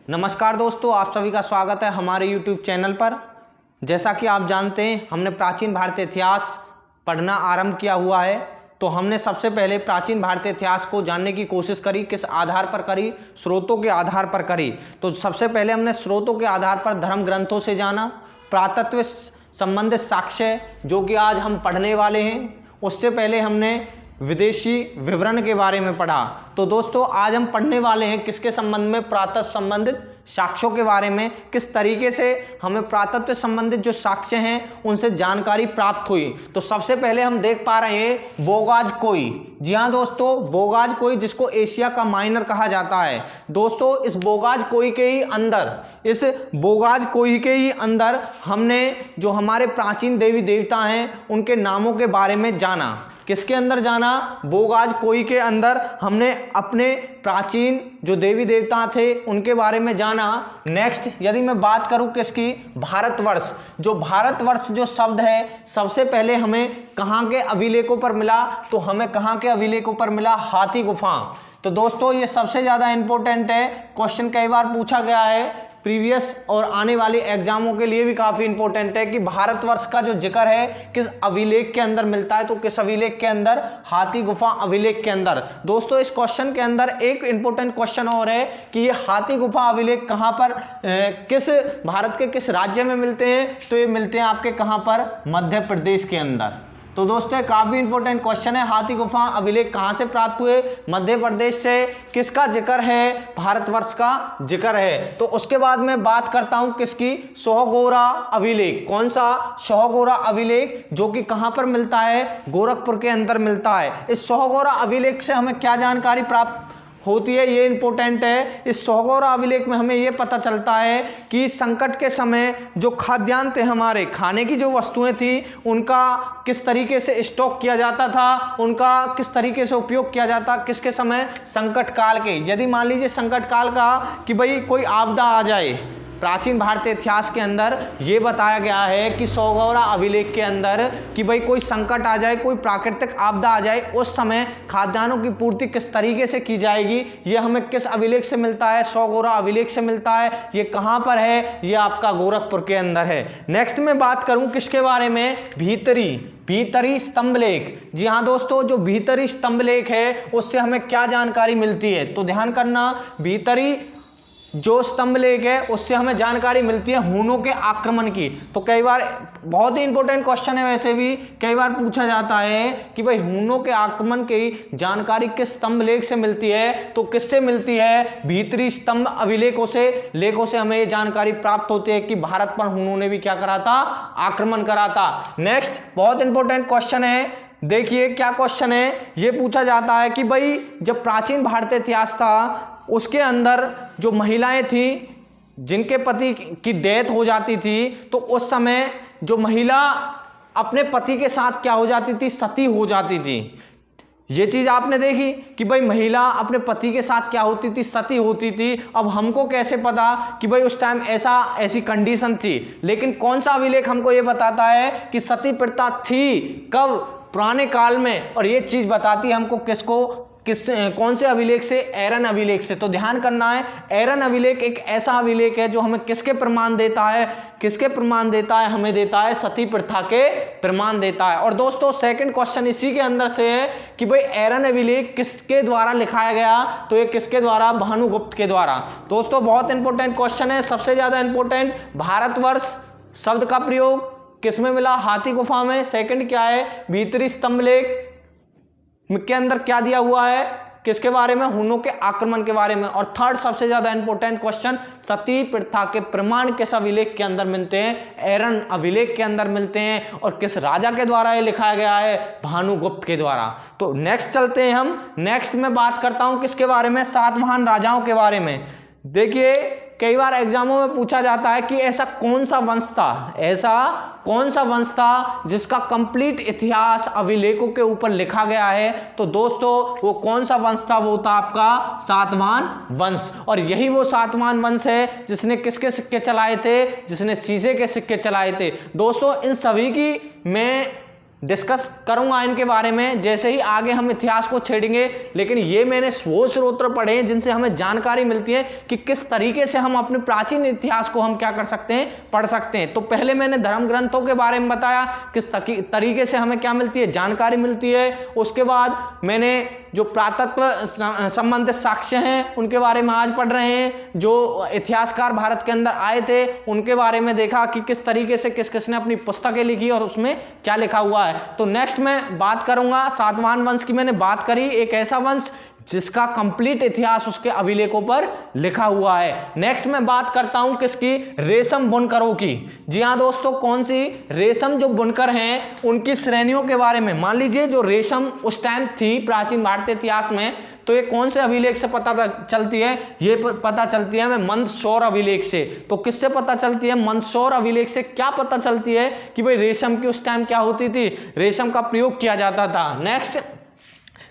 नमस्कार दोस्तों, आप सभी का स्वागत है हमारे YouTube चैनल पर। जैसा कि आप जानते हैं, हमने प्राचीन भारतीय इतिहास पढ़ना आरंभ किया हुआ है। तो हमने सबसे पहले प्राचीन भारतीय इतिहास को जानने की कोशिश करी। किस आधार पर करी? स्रोतों के आधार पर करी। तो सबसे पहले हमने स्रोतों के आधार पर धर्म ग्रंथों से जाना, पुरातत्व संबंधित साक्ष्य जो कि आज हम पढ़ने वाले हैं। उससे पहले हमने विदेशी विवरण के बारे में पढ़ा। तो दोस्तों, आज हम पढ़ने वाले हैं किसके संबंध में? पुरातत्व संबंधित साक्ष्यों के बारे में। किस तरीके से हमें पुरातत्व संबंधित जो साक्ष्य हैं उनसे जानकारी प्राप्त हुई। तो सबसे पहले हम देख पा रहे हैं बोगाज कोई। जी हाँ दोस्तों, बोगाज कोई, जिसको एशिया का माइनर कहा जाता है। दोस्तों, इस बोगाज कोई के ही अंदर हमने जो हमारे प्राचीन देवी देवता हैं उनके नामों के बारे में जाना। किसके अंदर जाना? बोगाज कोई के अंदर हमने अपने प्राचीन जो देवी देवता थे उनके बारे में जाना। नेक्स्ट, यदि मैं बात करूं किसकी? भारतवर्ष। जो भारतवर्ष जो शब्द है, सबसे पहले हमें कहाँ के अभिलेखों पर मिला? तो हमें कहाँ के अभिलेखों पर मिला? हाथी गुफा। तो दोस्तों, ये सबसे ज्यादा इंपॉर्टेंट है, क्वेश्चन कई बार पूछा गया है प्रीवियस और आने वाले एग्जामों के लिए भी काफी इंपॉर्टेंट है कि भारतवर्ष का जो जिक्र है किस अभिलेख के अंदर मिलता है। तो किस अभिलेख के अंदर? हाथी गुफा अभिलेख के अंदर। दोस्तों, इस क्वेश्चन के अंदर एक इंपॉर्टेंट क्वेश्चन और है कि ये हाथी गुफा अभिलेख कहां पर, किस भारत के किस राज्य में मिलते हैं? तो ये मिलते हैं आपके कहां पर? मध्य प्रदेश के अंदर। तो दोस्तों, काफी इंपॉर्टेंट क्वेश्चन है, हाथी गुफा अभिलेख कहां से प्राप्त हुए? मध्य प्रदेश से। किसका जिक्र है? भारतवर्ष का जिक्र है। तो उसके बाद मैं बात करता हूं किसकी? सोहगोरा अभिलेख। कौन सा? सोहगोरा अभिलेख, जो कि कहां पर मिलता है? गोरखपुर के अंदर मिलता है। इस सोहगोरा अभिलेख से हमें क्या जानकारी प्राप्त होती है? ये इंपॉर्टेंट है। इस सोहगोरा अभिलेख में हमें ये पता चलता है कि संकट के समय जो खाद्यान्न थे, हमारे खाने की जो वस्तुएं थी, उनका किस तरीके से स्टॉक किया जाता था, उनका किस तरीके से उपयोग किया जाता, किसके समय? संकट काल के। यदि मान लीजिए संकट काल का कि भाई कोई आपदा आ जाए, प्राचीन भारतीय इतिहास के अंदर ये बताया गया है कि सोहगोरा अभिलेख के अंदर कि भाई कोई संकट आ जाए, कोई प्राकृतिक आपदा आ जाए, उस समय खाद्यान्नों की पूर्ति किस तरीके से की जाएगी, ये हमें किस अभिलेख से मिलता है? सोहगोरा अभिलेख से मिलता है। ये कहाँ पर है? ये आपका गोरखपुर के अंदर है। नेक्स्ट में बात करूं किसके बारे में? भीतरी स्तंभलेख। जी हाँ दोस्तों, जो भीतरी स्तंभलेख है उससे हमें क्या जानकारी मिलती है? तो ध्यान करना, भीतरी जो स्तंभलेख है उससे हमें जानकारी मिलती है हूनों के आक्रमण की। तो कई बार बहुत ही इंपॉर्टेंट क्वेश्चन है, वैसे भी कई बार पूछा जाता है कि भाई हूनों के आक्रमण की जानकारी किस स्तंभलेख से मिलती है? तो किससे मिलती है? भीतरी स्तंभ अभिलेखों से, लेखों से हमें ये जानकारी प्राप्त होती है कि भारत पर हूनों ने भी क्या करा था? आक्रमण करा था। नेक्स्ट, बहुत इंपॉर्टेंट क्वेश्चन है, देखिए क्या क्वेश्चन है। ये पूछा जाता है कि भाई जब प्राचीन भारतीय इतिहास था उसके अंदर जो महिलाएं थी जिनके पति की डेथ हो जाती थी, तो उस समय जो महिला अपने पति के साथ क्या हो जाती थी? सती हो जाती थी। ये चीज आपने देखी कि भाई महिला अपने पति के साथ क्या होती थी? सती होती थी। अब हमको कैसे पता कि भाई उस टाइम ऐसी कंडीशन थी? लेकिन कौन सा अभिलेख हमको ये बताता है कि सती प्रथा थी कब? पुराने काल में। और ये चीज बताती है हमको किसको? कौन से अभिलेख से? एरन अभिलेख से। तो ध्यान करना है, एरन अभिलेख एक ऐसा अभिलेख है जो हमें किसके प्रमाण देता है? किसके प्रमाण देता है? हमें देता है सती प्रथा के प्रमाण देता है। और दोस्तों, सेकंड क्वेश्चन इसी के अंदर से है कि भाई एरन अभिलेख किसके द्वारा लिखाया गया? तो ये किसके द्वारा? भानुगुप्त के द्वारा। दोस्तों, बहुत इंपॉर्टेंट क्वेश्चन है, सबसे ज्यादा इंपॉर्टेंट। भारतवर्ष शब्द का प्रयोग किस में मिला? हाथी गुफा में। सेकंड क्या है? भीतरी स्तंभलेख के अंदर क्या दिया हुआ है? किसके बारे में? हूनों के आक्रमण के बारे में। और थर्ड सबसे ज्यादा इंपॉर्टेंट क्वेश्चन, सती प्रथा के प्रमाण किस अभिलेख के अंदर मिलते हैं? एरन अभिलेख के अंदर मिलते हैं। और किस राजा के द्वारा ये लिखाया गया है? भानुगुप्त के द्वारा। तो नेक्स्ट चलते हैं हम। नेक्स्ट में बात करता हूं किसके बारे में? सातवाहन राजाओं के बारे में। देखिए, कई बार एग्जामों में पूछा जाता है कि ऐसा कौन सा वंश था जिसका कंप्लीट इतिहास अभिलेखों के ऊपर लिखा गया है? तो दोस्तों, वो कौन सा वंश था? वो था आपका सातवाहन वंश। और यही वो सातवाहन वंश है जिसने किसके सिक्के चलाए थे? जिसने शीशे के सिक्के चलाए थे। दोस्तों, इन सभी की मैं डिस्कस करूंगा इनके बारे में जैसे ही आगे हम इतिहास को छेड़ेंगे। लेकिन ये मैंने वो स्रोत पढ़े हैं जिनसे हमें जानकारी मिलती है कि किस तरीके से हम अपने प्राचीन इतिहास को हम क्या कर सकते हैं, पढ़ सकते हैं। तो पहले मैंने धर्म ग्रंथों के बारे में बताया, किस तरीके से हमें क्या मिलती है, जानकारी मिलती है। उसके बाद मैंने जो पुरातत्व संबंधित साक्ष्य हैं उनके बारे में आज पढ़ रहे हैं। जो इतिहासकार भारत के अंदर आए थे उनके बारे में देखा कि किस तरीके से किस किसने अपनी पुस्तकें लिखी और उसमें क्या लिखा हुआ है। तो नेक्स्ट मैं बात करूंगा सातवाहन वंश की। मैंने बात करी एक ऐसा वंश जिसका कंप्लीट इतिहास उसके अभिलेखों पर लिखा हुआ है। नेक्स्ट मैं बात करता हूं किसकी, रेशम बुनकरों की। जी हाँ दोस्तों, कौन सी, रेशम जो बुनकर हैं उनकी श्रेणियों के बारे में। मान लीजिए जो रेशम उस टाइम थी प्राचीन भारतीय इतिहास में, तो ये कौन से अभिलेख से पता चलती है, ये पता चलती है हमें मंदसौर अभिलेख से। तो किससे पता चलती है, मंदसौर अभिलेख से। क्या पता चलती है कि भाई रेशम की उस टाइम क्या होती थी, रेशम का प्रयोग किया जाता था। नेक्स्ट,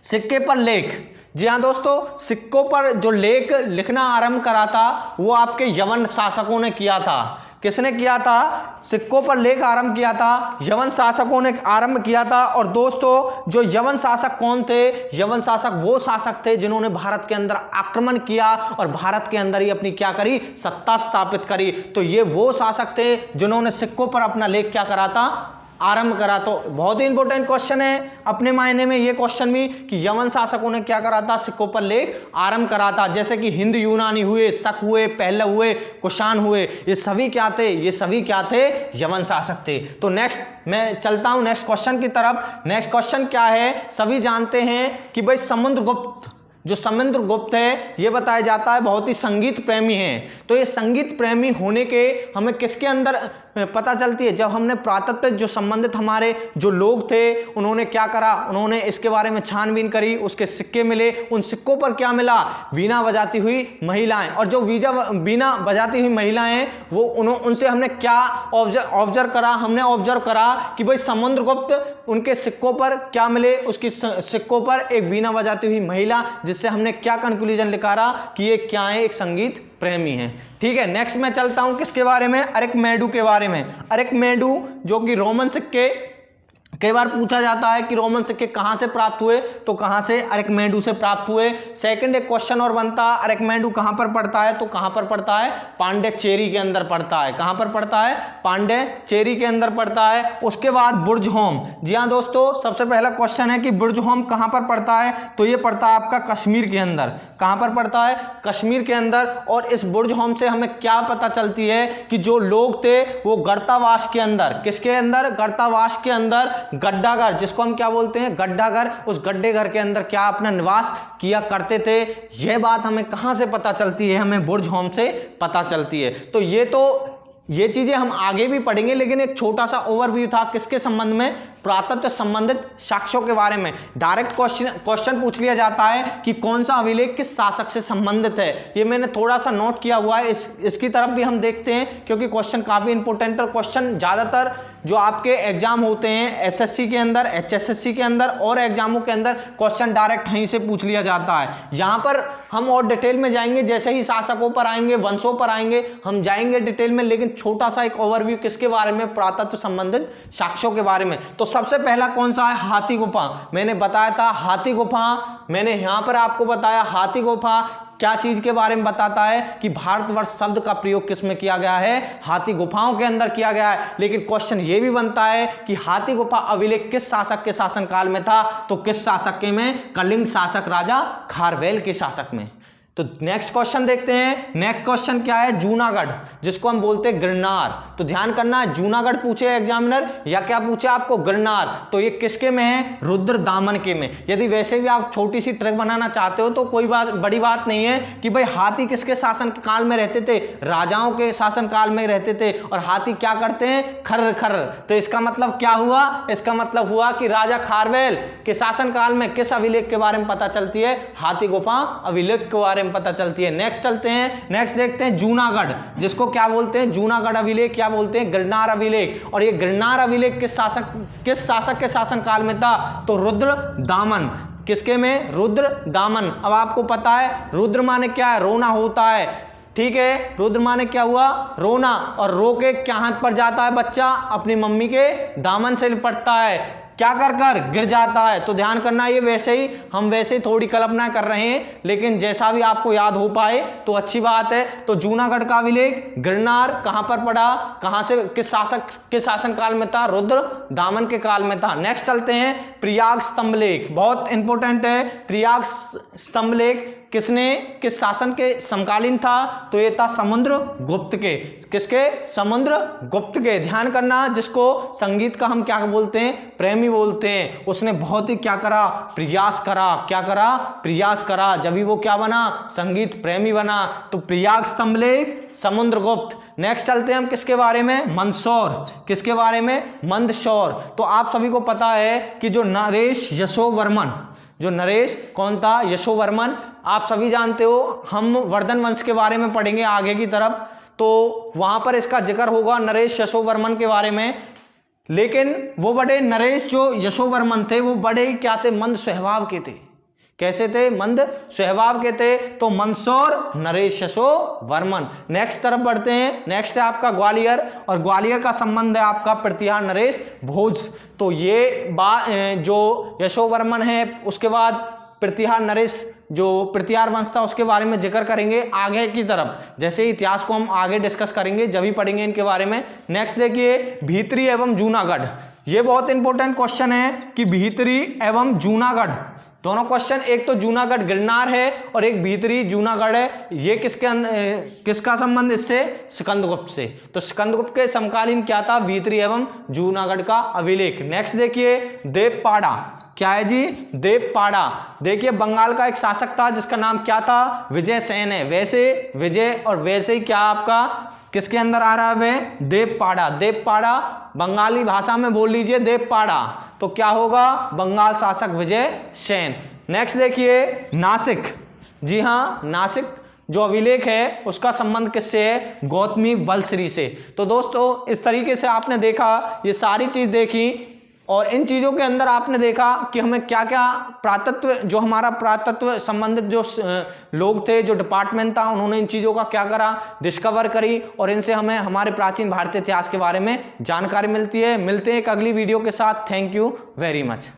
सिक्के पर लेख। जी हाँ दोस्तों, सिक्कों पर जो लेख लिखना आरंभ करा था वो आपके यवन शासकों ने किया था। किसने किया था, सिक्कों पर लेख आरंभ किया था, यवन शासकों ने आरंभ किया था। और दोस्तों जो यवन शासक कौन थे, यवन शासक वो शासक थे जिन्होंने भारत के अंदर आक्रमण किया और भारत के अंदर ही अपनी क्या करी, सत्ता स्थापित करी। तो ये वो शासक थे जिन्होंने सिक्कों पर अपना लेख क्या करा था, आरंभ करा। तो बहुत ही इंपॉर्टेंट क्वेश्चन है अपने मायने में ये क्वेश्चन भी, कि यवन शासकों ने क्या करा था, सिक्कों पर लेख आरंभ करा था। जैसे कि हिंद यूनानी हुए, शक हुए, पहलव हुए, कुषाण हुए, ये सभी क्या थे, ये सभी क्या थे, यवन शासक थे। तो नेक्स्ट मैं चलता हूं नेक्स्ट क्वेश्चन की तरफ। नेक्स्ट क्वेश्चन क्या है, सभी जानते हैं कि भाई समुद्रगुप्त, जो समुद्रगुप्त है ये बताया जाता है बहुत ही संगीत प्रेमी हैं। तो ये संगीत प्रेमी होने के हमें किसके अंदर पता चलती है, जब हमने पुरातत्व जो संबंधित हमारे जो लोग थे उन्होंने क्या करा, उन्होंने इसके बारे में छानबीन करी, उसके सिक्के मिले। उन सिक्कों पर क्या मिला, वीणा बजाती हुई महिलाएं। और जो वीणा बजाती हुई महिलाएं वो उनसे हमने क्या ऑब्जर्व करा, हमने ऑब्जर्व करा कि भाई समुद्रगुप्त उनके सिक्कों पर क्या मिले, उसकी सिक्कों पर एक वीणा बजाती हुई महिला, जिससे हमने क्या कंक्लूजन निकाला कि ये क्या है, एक संगीत प्रेमी है। ठीक है, नेक्स्ट मैं चलता हूं किसके बारे में, अरिकमेडु के बारे में। अरिकमेडु जो कि रोमन सिक्के, कई बार पूछा जाता है कि रोमन सिक्के कहां से प्राप्त हुए, तो कहां से, अरिकमेडु से प्राप्त हुए। सेकंड एक क्वेश्चन और बनता है, अरिकमेडु कहां पर पड़ता है, तो कहां पर पड़ता है, पांडिचेरी के अंदर पड़ता है। कहां पर पड़ता है, पांडिचेरी के अंदर पड़ता है। उसके बाद बुर्जहोम। जी हाँ दोस्तों, सबसे पहला क्वेश्चन है कि बुर्जहोम कहां पर पड़ता है, तो ये पड़ता है आपका कश्मीर के अंदर। कहां पर पड़ता है, कश्मीर के अंदर। और इस बुर्जहोम से हमें क्या पता चलती है कि जो लोग थे वो गर्तावास के अंदर, किसके अंदर, गर्तावास के अंदर, गड्ढाघर, जिसको हम क्या बोलते हैं, गड्ढाघर, उस गड्ढे घर के अंदर क्या अपना निवास किया करते थे। यह बात हमें कहां से पता चलती है, हमें बुर्जहोम से पता चलती है। तो ये चीजें हम आगे भी पढ़ेंगे, लेकिन एक छोटा सा ओवरव्यू था किसके संबंध में, पुरातत्व संबंधित साक्ष्यों के बारे में। डायरेक्ट क्वेश्चन पूछ लिया जाता है कि कौन सा अभिलेख किस शासक से संबंधित है। ये मैंने थोड़ा सा नोट किया हुआ है, इसकी तरफ भी हम देखते हैं क्योंकि क्वेश्चन काफी इंपॉर्टेंट। और क्वेश्चन ज्यादातर जो आपके एग्जाम होते हैं एसएससी के अंदर, एचएसएससी के अंदर और एग्जामों के अंदर, क्वेश्चन डायरेक्ट यहीं से पूछ लिया जाता है। यहां पर हम और डिटेल में जाएंगे, जैसे ही शासकों पर आएंगे, वंशों पर आएंगे, हम जाएंगे डिटेल में। लेकिन छोटा सा एक ओवरव्यू किसके बारे में, पुरातत्व संबंधित साक्ष्यों के बारे में। तो सबसे पहला कौन सा है, हाथी गुफा। मैंने बताया था हाथी गुफा, मैंने यहां पर आपको बताया हाथी गुफा क्या चीज के बारे में बताता है कि भारतवर्ष शब्द का प्रयोग किसमें किया गया है, हाथी गुफाओं के अंदर किया गया है। लेकिन क्वेश्चन ये भी बनता है कि हाथी गुफा अभिलेख किस शासक के शासनकाल में था, तो किस शासक के में, कलिंग शासक राजा खारवेल के शासक में। तो नेक्स्ट क्वेश्चन देखते हैं। नेक्स्ट क्वेश्चन क्या है, जूनागढ़, जिसको हम बोलते हैं गिरनार। तो ध्यान करना है, जूनागढ़ पूछे एग्जामिनर या क्या पूछे आपको, गिरनार। तो ये किसके में है, रुद्र दामन के में। यदि वैसे भी आप छोटी सी ट्रिक बनाना चाहते हो तो कोई बात, बड़ी बात नहीं है कि भाई हाथी किसके शासन काल में रहते थे, राजाओं के शासन काल में रहते थे। और हाथी क्या करते हैं, खर्र खर्र। तो इसका मतलब क्या हुआ, इसका मतलब हुआ कि राजा खारवेल के शासन काल में किस अभिलेख के बारे में पता चलती है, हाथी गुफा अभिलेख के बारे में पता चलती है। नेक्स्ट चलते हैं, नेक्स्ट देखते हैं जूनागढ़, जिसको क्या बोलते हैं, जूनागढ़ अभिलेख, क्या बोलते हैं, गिरनार अभिलेख। और ये गिरनार अभिलेख किस शासक के शासन काल में था, तो रुद्र दामन। किसके में, रुद्र दामन। अब आपको पता है रुद्र माने क्या है, रोना होता है। ठीक है, रुद्र माने क्या हुआ, रोना। और रो के क्या हाथ पर जाता है बच्चा, अपनी मम्मी के दामन से लिपटता है। क्या कर कर गिर जाता है। तो ध्यान करना, ये वैसे ही हम वैसे ही थोड़ी कल्पना कर रहे हैं, लेकिन जैसा भी आपको याद हो पाए तो अच्छी बात है। तो जूनागढ़ का अभिलेख गिरनार कहां पर पड़ा, कहां से, किस शासन काल में था, रुद्र दामन के काल में था। नेक्स्ट चलते हैं प्रयाग स्तंभलेख, बहुत इंपॉर्टेंट है। प्रयाग स्तंभलेख किस शासन के समकालीन था, तो ये था समुद्रगुप्त के। किसके? समुद्रगुप्त के। ध्यान करना, जिसको संगीत का हम क्या बोलते हैं, प्रेमी बोलते हैं। उसने बहुत ही क्या करा, प्रयास करा। क्या करा? प्रयास करा, जब भी वो क्या बना, संगीत प्रेमी बना। तो प्रयाग स्तंभलेख, समुद्रगुप्त। नेक्स्ट चलते हैं हम किसके बारे में, मंदसौर। किसके बारे में? मंदसौर। तो आप सभी को पता है कि जो नरेश यशोवर्मन, जो नरेश कौन था, यशोवर्मन, आप सभी जानते हो। हम वर्धन वंश के बारे में पढ़ेंगे आगे की तरफ, तो वहां पर इसका जिक्र होगा नरेश यशोवर्मन के बारे में। लेकिन वो बड़े, नरेश जो यशोवर्मन थे वो बड़े ही क्या थे, मंद स्वभाव के थे। कैसे थे? मंद स्वभाव के थे। तो मंदसौर, नरेश यशोवर्मन। नेक्स्ट तरफ बढ़ते हैं। नेक्स्ट है आपका ग्वालियर, और ग्वालियर का संबंध है आपका प्रतिहार नरेश भोज। तो ये जो यशोवर्मन है, उसके बाद प्रतिहार नरेश, जो प्रतिहार वंश था, उसके बारे में जिक्र करेंगे आगे की तरफ। जैसे इतिहास को हम आगे डिस्कस करेंगे जब भी पढ़ेंगे इनके बारे में। नेक्स्ट देखिए भीतरी एवं जूनागढ़। ये बहुत इंपॉर्टेंट क्वेश्चन है कि भीतरी एवं जूनागढ़, दोनों क्वेश्चन, एक तो जूनागढ़ गिरनार है और एक भीतरी जूनागढ़ है। ये किसका संबंध इससे? स्कंदगुप्त से। तो स्कंदगुप्त के समकालीन क्या था, भीतरी एवं जूनागढ़ का अभिलेख। नेक्स्ट देखिए देवपाड़ा। क्या है जी? देवपाड़ा। देखिए बंगाल का एक शासक था जिसका नाम क्या था, विजय सेन है। वैसे विजय और वैसे ही क्या आपका किसके अंदर आ रहा है, देवपाड़ा। देवपाड़ा बंगाली भाषा में बोल लीजिए देवपाड़ा, तो क्या होगा, बंगाल शासक विजय सेन। नेक्स्ट देखिए नासिक। जी हाँ, नासिक जो अभिलेख है उसका संबंध किससे है, गौतमी वल्लश्री से। तो दोस्तों इस तरीके से आपने देखा, ये सारी चीज देखी, और इन चीज़ों के अंदर आपने देखा कि हमें क्या क्या पुरातत्व, जो हमारा पुरातत्व संबंधित जो लोग थे, जो डिपार्टमेंट था, उन्होंने इन चीज़ों का क्या करा, डिस्कवर करी, और इनसे हमें हमारे प्राचीन भारतीय इतिहास के बारे में जानकारी मिलती है। मिलते हैं एक अगली वीडियो के साथ। Thank you very much.